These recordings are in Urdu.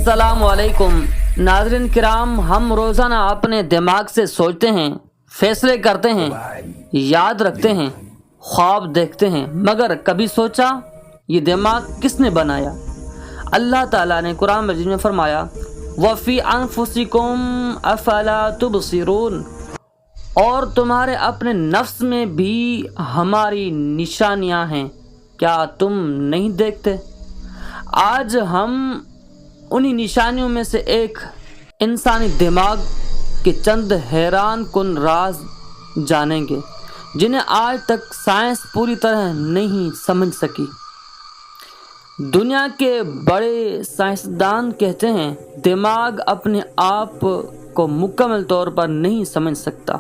السلام علیکم ناظرین کرام، ہم روزانہ اپنے دماغ سے سوچتے ہیں، فیصلے کرتے ہیں، یاد رکھتے ہیں، خواب دیکھتے ہیں، مگر کبھی سوچا یہ دماغ کس نے بنایا؟ اللہ تعالیٰ نے قرآن مجید میں فرمایا وَفِي أَنفُسِكُمْ أَفَلَا تُبْصِرُونَ، اور تمہارے اپنے نفس میں بھی ہماری نشانیاں ہیں، کیا تم نہیں دیکھتے؟ آج ہم انہی نشانیوں میں سے ایک انسانی دماغ کے چند حیران کن راز جانیں گے جنہیں آج تک سائنس پوری طرح نہیں سمجھ سکی۔ دنیا کے بڑے سائنسدان کہتے ہیں دماغ اپنے آپ کو مکمل طور پر نہیں سمجھ سکتا۔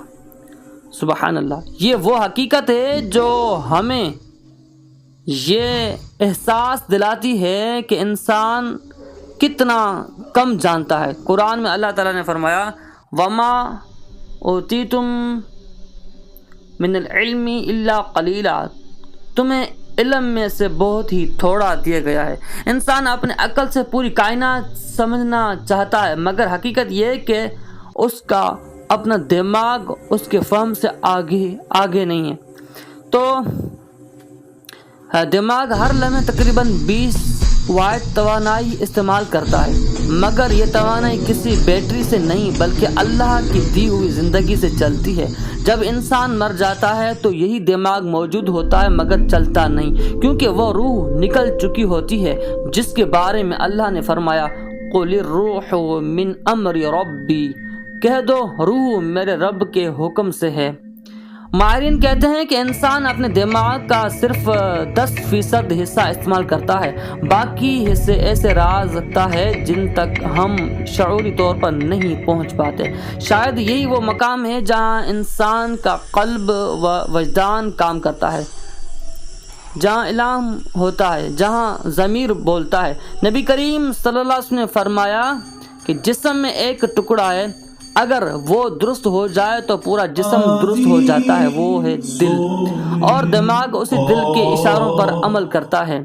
سبحان اللہ، یہ وہ حقیقت ہے جو ہمیں یہ احساس دلاتی ہے کہ انسان کتنا کم جانتا ہے۔ قرآن میں اللہ تعالیٰ نے فرمایا وَمَا أُوتِيتُم مِّنَ الْعِلْمِ إِلَّا قَلِيلًا، تمہیں علم میں سے بہت ہی تھوڑا دیا گیا ہے۔ انسان اپنے عقل سے پوری کائنات سمجھنا چاہتا ہے، مگر حقیقت یہ ہے کہ اس کا اپنا دماغ اس کے فہم سے آگے نہیں ہے۔ تو دماغ ہر لمحے تقریباً 20 واٹ توانائی استعمال کرتا ہے، مگر یہ توانائی کسی بیٹری سے نہیں بلکہ اللہ کی دی ہوئی زندگی سے چلتی ہے۔ جب انسان مر جاتا ہے تو یہی دماغ موجود ہوتا ہے مگر چلتا نہیں، کیونکہ وہ روح نکل چکی ہوتی ہے، جس کے بارے میں اللہ نے فرمایا قُلِ الرُّوحُ مِنْ أَمْرِ رَبِّي، کہہ دو روح میرے رب کے حکم سے ہے۔ ماہرین کہتے ہیں کہ انسان اپنے دماغ کا صرف 10% حصہ استعمال کرتا ہے، باقی حصے ایسے راز رکھتا ہے جن تک ہم شعوری طور پر نہیں پہنچ پاتے۔ شاید یہی وہ مقام ہے جہاں انسان کا قلب و وجدان کام کرتا ہے، جہاں الہام ہوتا ہے، جہاں ضمیر بولتا ہے۔ نبی کریم صلی اللہ علیہ وسلم نے فرمایا کہ جسم میں ایک ٹکڑا ہے، اگر وہ درست ہو جائے تو پورا جسم درست ہو جاتا ہے، وہ ہے دل، اور دماغ اسی دل کے اشاروں پر عمل کرتا ہے۔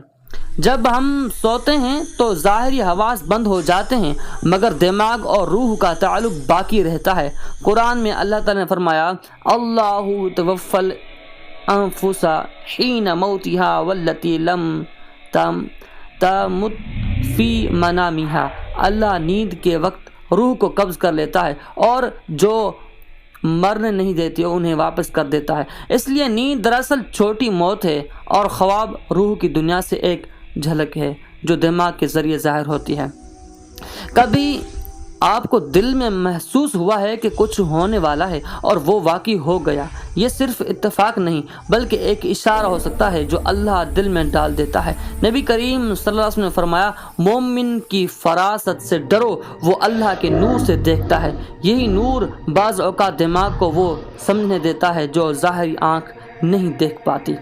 جب ہم سوتے ہیں تو ظاہری حواس بند ہو جاتے ہیں، مگر دماغ اور روح کا تعلق باقی رہتا ہے۔ قرآن میں اللہ تعالیٰ نے فرمایا اللہ توفی الانفس حین موتها والتی لم تمت فی منامها، اللہ نیند کے وقت روح کو قبض کر لیتا ہے اور جو مرنے نہیں دیتی انہیں واپس کر دیتا ہے۔ اس لیے نیند دراصل چھوٹی موت ہے اور خواب روح کی دنیا سے ایک جھلک ہے جو دماغ کے ذریعے ظاہر ہوتی ہے۔ کبھی آپ کو دل میں محسوس ہوا ہے کہ کچھ ہونے والا ہے اور وہ واقعی ہو گیا؟ یہ صرف اتفاق نہیں بلکہ ایک اشارہ ہو سکتا ہے جو اللہ دل میں ڈال دیتا ہے۔ نبی کریم صلی اللہ علیہ وسلم نے فرمایا مومن کی فراست سے ڈرو، وہ اللہ کے نور سے دیکھتا ہے۔ یہی نور بعض اوقات دماغ کو وہ سمجھنے دیتا ہے جو ظاہری آنکھ نہیں دیکھ پاتی۔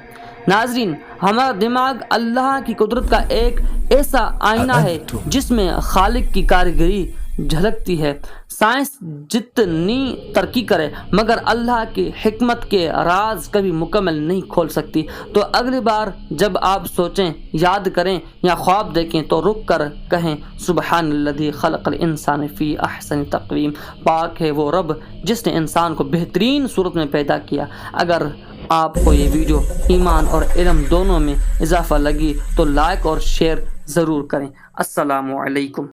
ناظرین، ہمارا دماغ اللہ کی قدرت کا ایک ایسا آئینہ ہے جس میں خالق کی کاریگری جھلکتی ہے۔ سائنس جتنی ترقی کرے مگر اللہ کی حکمت کے راز کبھی مکمل نہیں کھول سکتی۔ تو اگلی بار جب آپ سوچیں، یاد کریں یا خواب دیکھیں تو رک کر کہیں سبحان الذی خلق الانسان فی احسن تقویم، پاک ہے وہ رب جس نے انسان کو بہترین صورت میں پیدا کیا۔ اگر آپ کو یہ ویڈیو ایمان اور علم دونوں میں اضافہ لگی تو لائک اور شیئر ضرور کریں۔ السلام علیکم۔